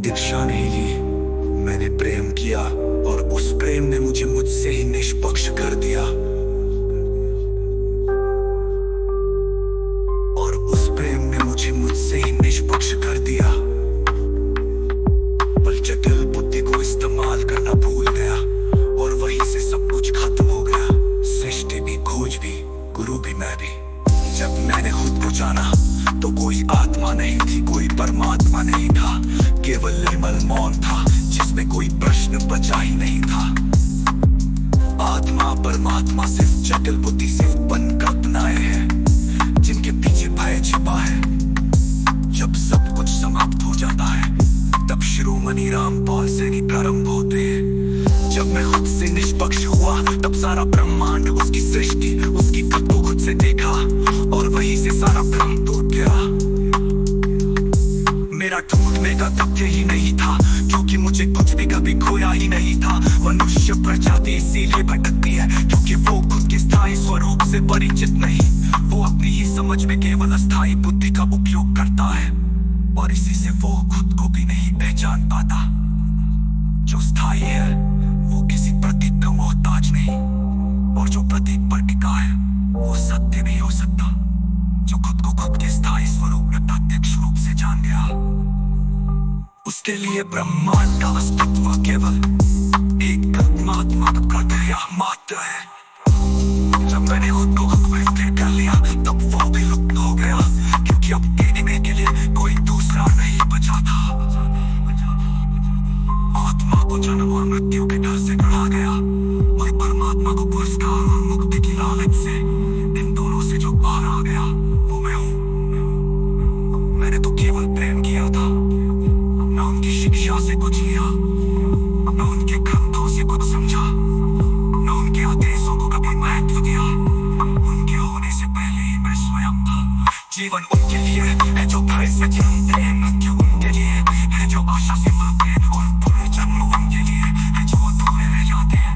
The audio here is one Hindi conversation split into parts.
दीक्षा नहीं ली, मैंने प्रेम किया और उस प्रेम ने मुझे मुझसे ही निष्पक्ष कर दिया। और उस प्रेम ने मुझे मुझसे ही निष्पक्ष कर दिया। पर जटिल बुद्धि को इस्तेमाल करना भूल गया और वहीं से सब कुछ खत्म हो गया। सृष्टि भी, खोज भी, गुरु भी, मैं भी। जब मैंने खुद को जाना तो कोई आत्मा नहीं थी, कोई परमात्मा नहीं था, केवल निर्मल मौन था जिसमें कोई प्रश्न बचा ही नहीं था। आत्मा परमात्मा सिर्फ जटिल बुद्धि, सिर्फ बन कल्पनाएं हैं जिनके पीछे भय छिपा है। जब सब कुछ समाप्त हो जाता है तब शिरोमणि रामपाल सैनी प्रारंभ होते हैं। जब मैं खुद से निष्पक्ष हुआ तब सारा ब्रह्मांड, उसकी सृष्टि, उसकी कद को खुद से देखा और वहीं से सारा भ्रम टूट गया। मेरा ढूंढने का तथ्य ही नहीं था, क्योंकि मुझे कुछ भी कभी खोया ही नहीं था। मनुष्य प्रजाति इसीलिए भटकती है क्योंकि वो खुद के स्थायी स्वरूप से परिचित नहीं। वो अपनी ही समझ में केवल अस्थायी बुद्धि का उपयोग करता है और इसी से वो खुद को भी नहीं पहचान पाता। जो स्थायी है वो किसी प्रतीक का मोहताज नहीं, और जो प्रतीक पर टिका है वो सत्य नहीं हो सकता। जो खुद को खुद के स्थायी स्वरूप में प्रत्यक्ष रूप से जान गया, उसके लिए ब्रह्मांड का अस्तित्व केवल एक कल्पनात्मक प्रक्रिया मात्र है। जब मैंने खुद को खुद में स्थिर कर लिया तब वो भी लुप्त हो गया, क्योंकि अब कहने के लिए कोई दूसरा नहीं बचा था। आत्मा को जन्म और मृत्यु के डर से डरा गया और परमात्मा को पुरस्कार और मुक्ति की लालच से, इन दोनों से जो बाहर आ गया वो मैं हूँ। मैंने तो केवल प्रेम किया था, न उनकी शिक्षा से कुछ लिया, न उनके ग्रंथों से कुछ समझा, न उनके आदेशों को कभी महत्व दिया। उनके होने से पहले ही मैं स्वयं था। जीवन उनके लिए है जो भय से जीते हैं, मृत्यु उनके लिए है जो आशा से मरते हैं, और पुनर्जन्म उनके लिए है जो अधूरे रह जाते हैं।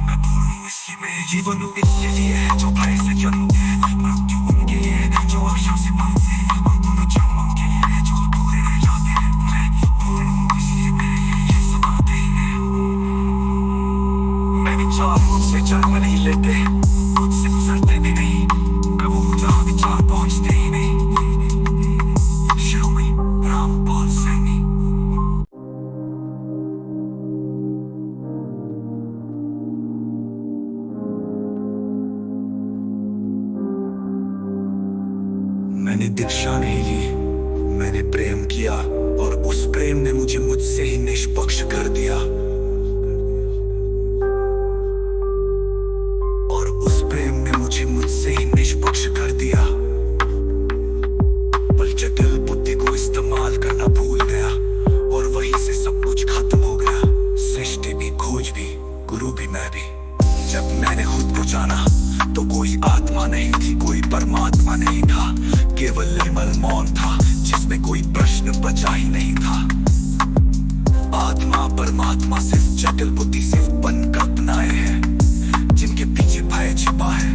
मैं पूर्ण हूँ इसी में। जीवन इसके लिए है जो भय से जन्मते हैं, मृत्यु उनके लिए है जो आशा से मरते हैं, और पुनर्जन्म उनके लिए है जो अधूरे रह जाते हैं। मैं पूर्ण हूँ इसी में, ये सब आते ही हैं। मैं विचार मुझसे जन्म नहीं लेते, मुझसे गुजरते भी नहीं। मैं वो जहाँ विचार पहुँचते ही नहीं। शिरोमणि रामपाल सैनी। मैंने दीक्षा नहीं ली, मैंने प्रेम किया और उस प्रेम ने मुझे मुझसे ही निष्पक्ष कर दिया। और उस प्रेम ने मुझे मुझसे ही निष्पक्ष कर दिया। पर जटिल बुद्धि को इस्तेमाल करना भूल गया और वहीं से सब कुछ खत्म हो गया। सृष्टि भी, खोज भी, गुरु भी, मैं भी। जब मैंने खुद को जाना तो कोई आत्मा नहीं थी, कोई परमात्मा नहीं था, केवल निर्मल मौन था जिसमें कोई प्रश्न बचा ही नहीं था। आत्मा परमात्मा सिर्फ जटिल बुद्धि, सिर्फ बन कल्पनाएं हैं जिनके पीछे भय छिपा है।